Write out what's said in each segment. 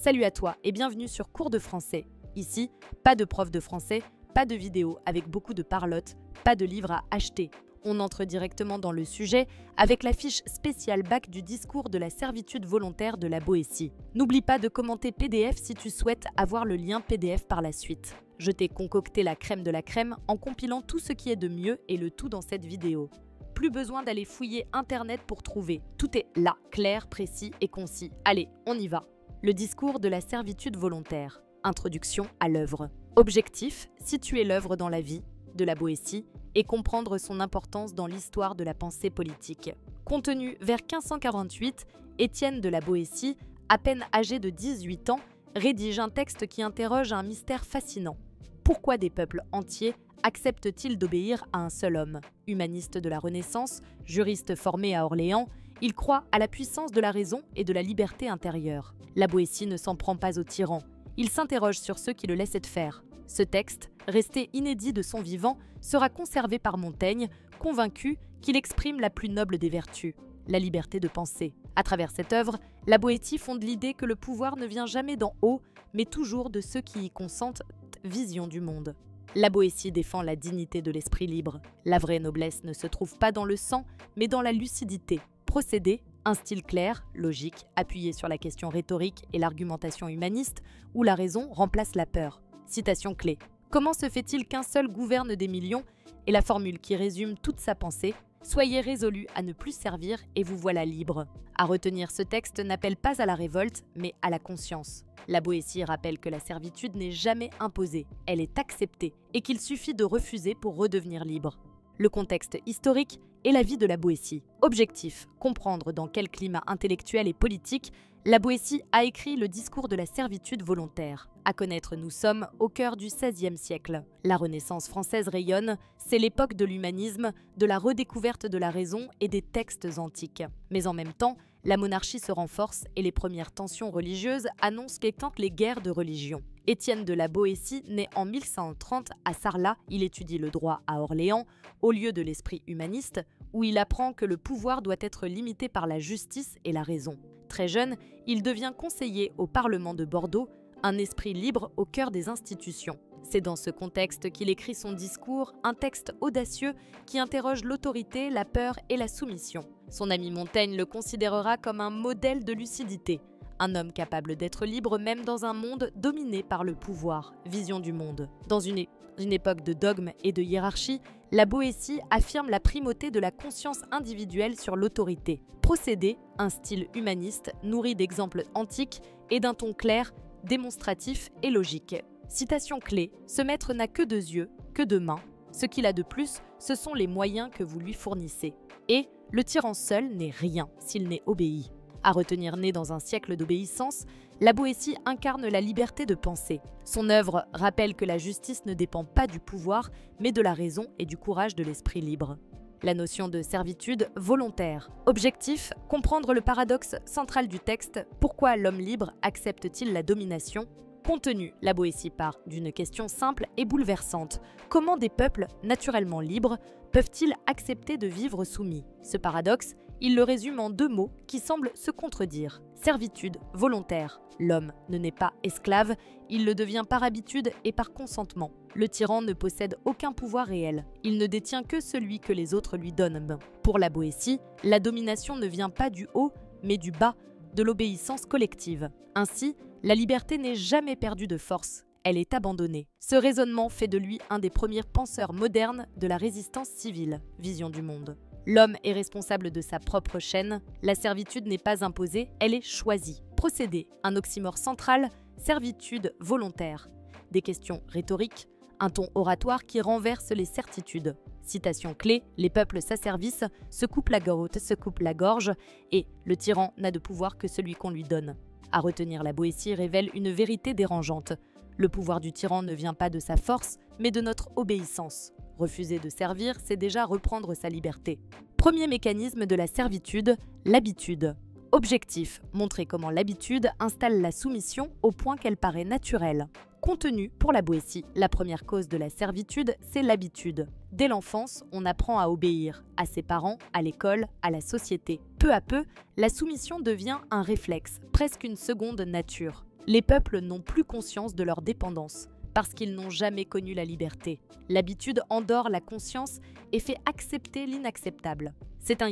Salut à toi et bienvenue sur Cours de français. Ici, pas de prof de français, pas de vidéo avec beaucoup de parlotte, pas de livre à acheter. On entre directement dans le sujet avec la fiche spéciale bac du discours de la servitude volontaire de la Boétie. N'oublie pas de commenter PDF si tu souhaites avoir le lien PDF par la suite. Je t'ai concocté la crème de la crème en compilant tout ce qui est de mieux et le tout dans cette vidéo. Plus besoin d'aller fouiller Internet pour trouver. Tout est là, clair, précis et concis. Allez, on y va. Le discours de la servitude volontaire. Introduction à l'œuvre. Objectif, situer l'œuvre dans la vie de la Boétie et comprendre son importance dans l'histoire de la pensée politique. Contenu vers 1548, Étienne de la Boétie, à peine âgé de 18 ans, rédige un texte qui interroge un mystère fascinant. Pourquoi des peuples entiers acceptent-ils d'obéir à un seul homme? Humaniste de la Renaissance, juriste formé à Orléans, il croit à la puissance de la raison et de la liberté intérieure. La Boétie ne s'en prend pas aux tyrans. Il s'interroge sur ceux qui le laissent faire. Ce texte, resté inédit de son vivant, sera conservé par Montaigne, convaincu qu'il exprime la plus noble des vertus, la liberté de penser. À travers cette œuvre, la Boétie fonde l'idée que le pouvoir ne vient jamais d'en haut, mais toujours de ceux qui y consentent. Vision du monde. La Boétie défend la dignité de l'esprit libre. La vraie noblesse ne se trouve pas dans le sang, mais dans la lucidité. Procédé, un style clair, logique, appuyé sur la question rhétorique et l'argumentation humaniste, où la raison remplace la peur. Citation clé. Comment se fait-il qu'un seul gouverne des millions? Et la formule qui résume toute sa pensée. Soyez résolus à ne plus servir et vous voilà libre. À retenir, ce texte n'appelle pas à la révolte, mais à la conscience. La Boétie rappelle que la servitude n'est jamais imposée, elle est acceptée, et qu'il suffit de refuser pour redevenir libre. Le contexte historique et la vie de la Boétie. Objectif, comprendre dans quel climat intellectuel et politique la Boétie a écrit le discours de la servitude volontaire. À connaître, nous sommes au cœur du XVIe siècle. La Renaissance française rayonne, c'est l'époque de l'humanisme, de la redécouverte de la raison et des textes antiques. Mais en même temps, la monarchie se renforce et les premières tensions religieuses annoncent qu'éclatent les guerres de religion. Étienne de la Boétie, né en 1130 à Sarlat, il étudie le droit à Orléans, au lieu de l'esprit humaniste, où il apprend que le pouvoir doit être limité par la justice et la raison. Très jeune, il devient conseiller au Parlement de Bordeaux, un esprit libre au cœur des institutions. C'est dans ce contexte qu'il écrit son discours, un texte audacieux qui interroge l'autorité, la peur et la soumission. Son ami Montaigne le considérera comme un modèle de lucidité, un homme capable d'être libre même dans un monde dominé par le pouvoir. Vision du monde. Dans une époque de dogmes et de hiérarchie, la Boétie affirme la primauté de la conscience individuelle sur l'autorité. Procédé, un style humaniste nourri d'exemples antiques et d'un ton clair, démonstratif et logique. Citation clé, ce maître n'a que deux yeux, que deux mains. Ce qu'il a de plus, ce sont les moyens que vous lui fournissez. Et le tyran seul n'est rien s'il n'est obéi. À retenir, né dans un siècle d'obéissance, la Boétie incarne la liberté de penser. Son œuvre rappelle que la justice ne dépend pas du pouvoir, mais de la raison et du courage de l'esprit libre. La notion de servitude volontaire. Objectif, comprendre le paradoxe central du texte. Pourquoi l'homme libre accepte-t-il la domination? Contenu, la Boétie part d'une question simple et bouleversante. Comment des peuples naturellement libres peuvent-ils accepter de vivre soumis? Ce paradoxe, il le résume en deux mots qui semblent se contredire. Servitude volontaire. L'homme ne naît pas esclave, il le devient par habitude et par consentement. Le tyran ne possède aucun pouvoir réel, il ne détient que celui que les autres lui donnent. Pour la Boétie, la domination ne vient pas du haut, mais du bas, de l'obéissance collective. Ainsi, la liberté n'est jamais perdue de force, elle est abandonnée. Ce raisonnement fait de lui un des premiers penseurs modernes de la résistance civile. Vision du monde. L'homme est responsable de sa propre chaîne, la servitude n'est pas imposée, elle est choisie. Procédé, un oxymore central, servitude volontaire. Des questions rhétoriques, un ton oratoire qui renverse les certitudes. Citation clé, les peuples s'asservissent, se coupent la gorge, et le tyran n'a de pouvoir que celui qu'on lui donne. À retenir, la Boétie révèle une vérité dérangeante. Le pouvoir du tyran ne vient pas de sa force, mais de notre obéissance. Refuser de servir, c'est déjà reprendre sa liberté. Premier mécanisme de la servitude, l'habitude. Objectif, montrer comment l'habitude installe la soumission au point qu'elle paraît naturelle. Contenu, pour la Boétie, la première cause de la servitude, c'est l'habitude. Dès l'enfance, on apprend à obéir, à ses parents, à l'école, à la société. Peu à peu, la soumission devient un réflexe, presque une seconde nature. Les peuples n'ont plus conscience de leur dépendance, parce qu'ils n'ont jamais connu la liberté. L'habitude endort la conscience et fait accepter l'inacceptable. C'est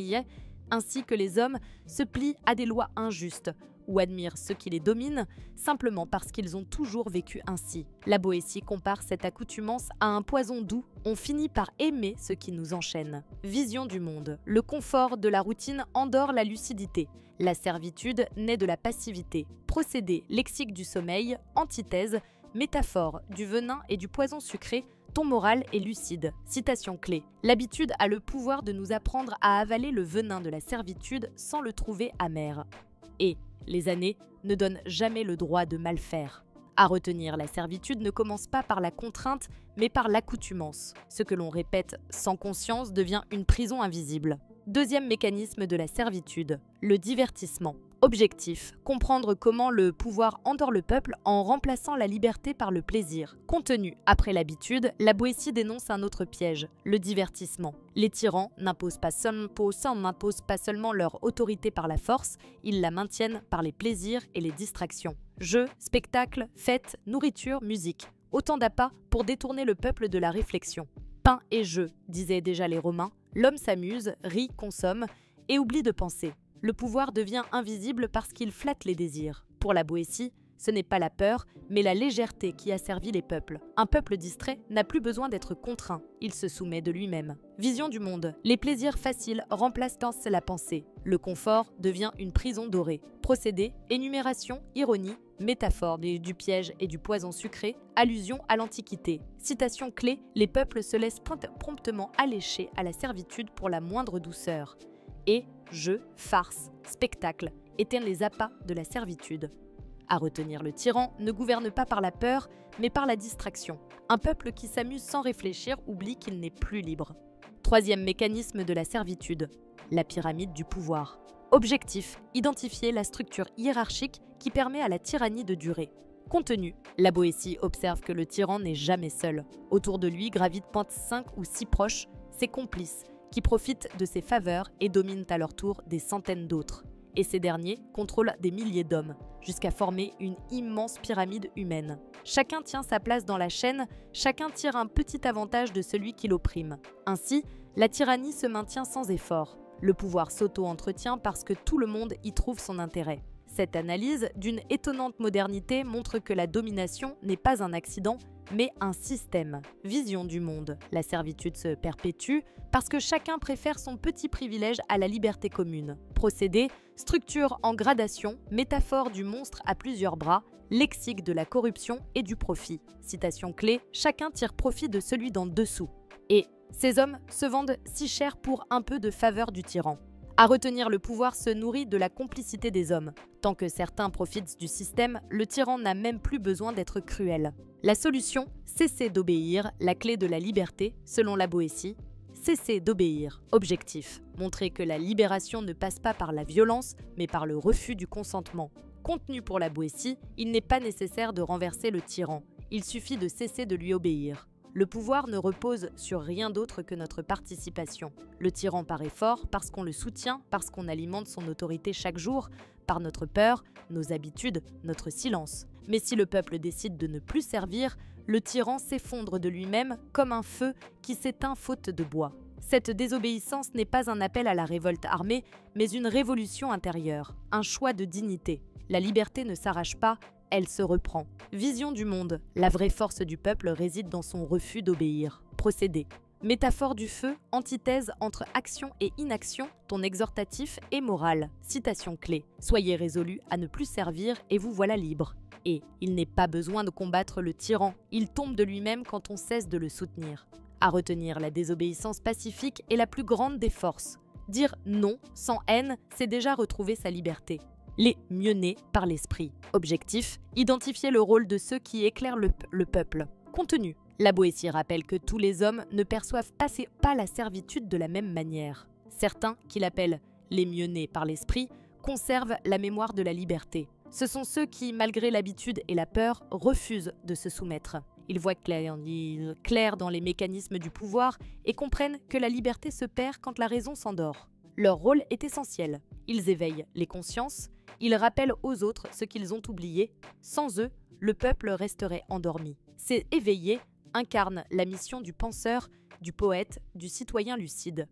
ainsi que les hommes se plient à des lois injustes ou admirent ceux qui les dominent simplement parce qu'ils ont toujours vécu ainsi. La Boétie compare cette accoutumance à un poison doux. On finit par aimer ce qui nous enchaîne. Vision du monde. Le confort de la routine endort la lucidité. La servitude naît de la passivité. Procédé lexique du sommeil, antithèse, métaphore du venin et du poison sucré. Ton moral est lucide. Citation clé. L'habitude a le pouvoir de nous apprendre à avaler le venin de la servitude sans le trouver amer. Et les années ne donnent jamais le droit de mal faire. À retenir, la servitude ne commence pas par la contrainte, mais par l'accoutumance. Ce que l'on répète sans conscience devient une prison invisible. Deuxième mécanisme de la servitude, le divertissement. Objectif, comprendre comment le pouvoir endort le peuple en remplaçant la liberté par le plaisir. Contenu, après l'habitude, la Boétie dénonce un autre piège, le divertissement. Les tyrans n'imposent pas seulement leur autorité par la force, ils la maintiennent par les plaisirs et les distractions. Jeux, spectacles, fêtes, nourriture, musique. Autant d'appâts pour détourner le peuple de la réflexion. Pain et jeu, disaient déjà les Romains, l'homme s'amuse, rit, consomme et oublie de penser. Le pouvoir devient invisible parce qu'il flatte les désirs. Pour la Boétie, ce n'est pas la peur, mais la légèreté qui a servi les peuples. Un peuple distrait n'a plus besoin d'être contraint, il se soumet de lui-même. Vision du monde. Les plaisirs faciles remplacent la pensée. Le confort devient une prison dorée. Procédé, énumération, ironie, métaphore du piège et du poison sucré, allusion à l'Antiquité. Citation clé, les peuples se laissent promptement allécher à la servitude pour la moindre douceur. Et jeux, farces, spectacles éteignent les appâts de la servitude. À retenir, le tyran ne gouverne pas par la peur, mais par la distraction. Un peuple qui s'amuse sans réfléchir oublie qu'il n'est plus libre. Troisième mécanisme de la servitude, la pyramide du pouvoir. Objectif, identifier la structure hiérarchique qui permet à la tyrannie de durer. Contenu, la Boétie observe que le tyran n'est jamais seul. Autour de lui gravitent 5 ou 6 proches, ses complices, qui profitent de ses faveurs et dominent à leur tour des centaines d'autres. Et ces derniers contrôlent des milliers d'hommes, jusqu'à former une immense pyramide humaine. Chacun tient sa place dans la chaîne, chacun tire un petit avantage de celui qui l'opprime. Ainsi, la tyrannie se maintient sans effort. Le pouvoir s'auto-entretient parce que tout le monde y trouve son intérêt. Cette analyse d'une étonnante modernité montre que la domination n'est pas un accident, mais un système. Vision du monde. La servitude se perpétue parce que chacun préfère son petit privilège à la liberté commune. Procédé, structure en gradation, métaphore du monstre à plusieurs bras, lexique de la corruption et du profit. Citation clé, chacun tire profit de celui d'en dessous. Et ces hommes se vendent si cher pour un peu de faveur du tyran. À retenir, le pouvoir se nourrit de la complicité des hommes. Tant que certains profitent du système, le tyran n'a même plus besoin d'être cruel. La solution, cesser d'obéir, la clé de la liberté, selon la Boétie. Cesser d'obéir. Objectif, montrer que la libération ne passe pas par la violence, mais par le refus du consentement. Contenu pour la Boétie, il n'est pas nécessaire de renverser le tyran. Il suffit de cesser de lui obéir. Le pouvoir ne repose sur rien d'autre que notre participation. Le tyran paraît fort parce qu'on le soutient, parce qu'on alimente son autorité chaque jour, par notre peur, nos habitudes, notre silence. Mais si le peuple décide de ne plus servir, le tyran s'effondre de lui-même comme un feu qui s'éteint faute de bois. Cette désobéissance n'est pas un appel à la révolte armée, mais une révolution intérieure, un choix de dignité. La liberté ne s'arrache pas, elle se reprend. Vision du monde. La vraie force du peuple réside dans son refus d'obéir. Procédé. Métaphore du feu, antithèse entre action et inaction, ton exhortatif est moral. Citation clé. Soyez résolus à ne plus servir et vous voilà libre. Et il n'est pas besoin de combattre le tyran, il tombe de lui-même quand on cesse de le soutenir. À retenir, la désobéissance pacifique est la plus grande des forces. Dire non, sans haine, c'est déjà retrouver sa liberté. Les mieux nés par l'esprit. Objectif, identifier le rôle de ceux qui éclairent le peuple. Contenu. La Boétie rappelle que tous les hommes ne perçoivent pas la servitude de la même manière. Certains, qui l'appellent les mieux nés par l'esprit, conservent la mémoire de la liberté. Ce sont ceux qui, malgré l'habitude et la peur, refusent de se soumettre. Ils voient clair dans les mécanismes du pouvoir et comprennent que la liberté se perd quand la raison s'endort. Leur rôle est essentiel. Ils éveillent les consciences, Ils rappellent aux autres ce qu'ils ont oublié. Sans eux, le peuple resterait endormi. Ces éveillés incarnent la mission du penseur, du poète, du citoyen lucide.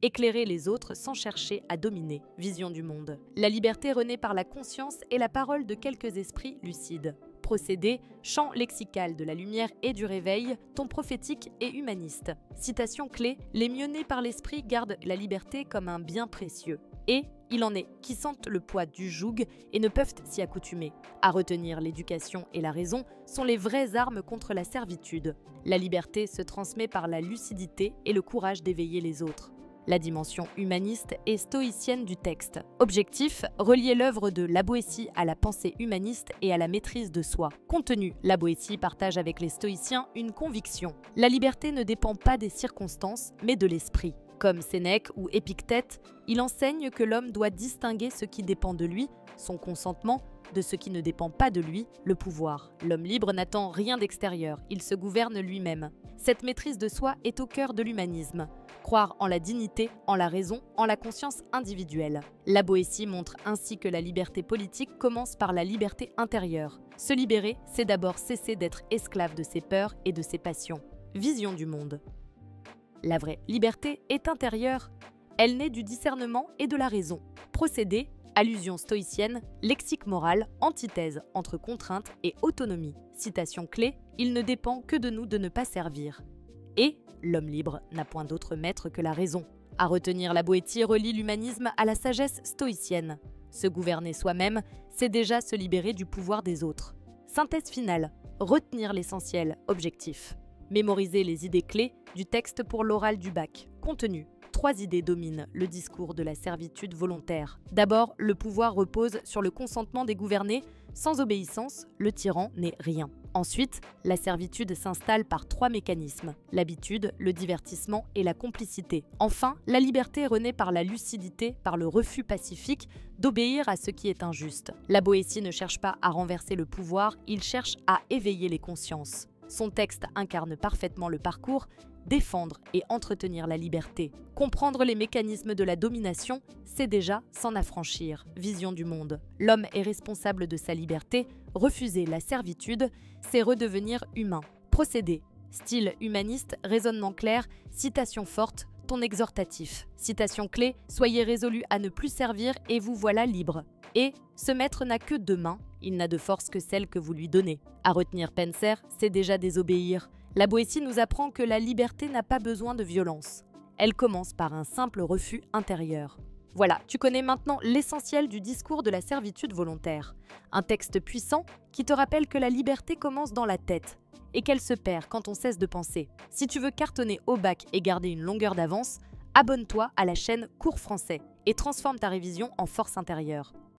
Éclairer les autres sans chercher à dominer. Vision du monde. La liberté renaît par la conscience et la parole de quelques esprits lucides. Procédé, chant lexical de la lumière et du réveil, ton prophétique et humaniste. Citation clé, les mieux nés par l'esprit gardent la liberté comme un bien précieux. Et il en est qui sentent le poids du joug et ne peuvent s'y accoutumer. À retenir, l'éducation et la raison sont les vraies armes contre la servitude. La liberté se transmet par la lucidité et le courage d'éveiller les autres. La dimension humaniste et stoïcienne du texte. Objectif, relier l'œuvre de La Boétie à la pensée humaniste et à la maîtrise de soi. Contenu, La Boétie partage avec les stoïciens une conviction. La liberté ne dépend pas des circonstances, mais de l'esprit. Comme Sénèque ou Épictète, il enseigne que l'homme doit distinguer ce qui dépend de lui, son consentement, de ce qui ne dépend pas de lui, le pouvoir. L'homme libre n'attend rien d'extérieur, il se gouverne lui-même. Cette maîtrise de soi est au cœur de l'humanisme. Croire en la dignité, en la raison, en la conscience individuelle. La Boétie montre ainsi que la liberté politique commence par la liberté intérieure. Se libérer, c'est d'abord cesser d'être esclave de ses peurs et de ses passions. Vision du monde. La vraie liberté est intérieure. Elle naît du discernement et de la raison. Procédé, allusion stoïcienne, lexique moral, antithèse entre contrainte et autonomie. Citation clé, il ne dépend que de nous de ne pas servir. Et l'homme libre n'a point d'autre maître que la raison. À retenir, la Boétie relie l'humanisme à la sagesse stoïcienne. Se gouverner soi-même, c'est déjà se libérer du pouvoir des autres. Synthèse finale, retenir l'essentiel, objectif. Mémoriser les idées clés du texte pour l'oral du bac. Contenu. 3 idées dominent le discours de la servitude volontaire. D'abord, le pouvoir repose sur le consentement des gouvernés. Sans obéissance, le tyran n'est rien. Ensuite, la servitude s'installe par 3 mécanismes, l'habitude, le divertissement et la complicité. Enfin, la liberté renaît par la lucidité, par le refus pacifique d'obéir à ce qui est injuste. La Boétie ne cherche pas à renverser le pouvoir, il cherche à éveiller les consciences. Son texte incarne parfaitement le parcours, défendre et entretenir la liberté. Comprendre les mécanismes de la domination, c'est déjà s'en affranchir. Vision du monde. L'homme est responsable de sa liberté, refuser la servitude, c'est redevenir humain. Procédé. Style humaniste, raisonnement clair, citation forte, ton exhortatif. Citation clé, soyez résolus à ne plus servir et vous voilà libre. Et ce maître n'a que 2 mains, il n'a de force que celle que vous lui donnez. À retenir Spencer, c'est déjà désobéir. La Boétie nous apprend que la liberté n'a pas besoin de violence. Elle commence par un simple refus intérieur. Voilà, tu connais maintenant l'essentiel du discours de la servitude volontaire. Un texte puissant qui te rappelle que la liberté commence dans la tête et qu'elle se perd quand on cesse de penser. Si tu veux cartonner au bac et garder une longueur d'avance, abonne-toi à la chaîne Cours Français et transforme ta révision en force intérieure.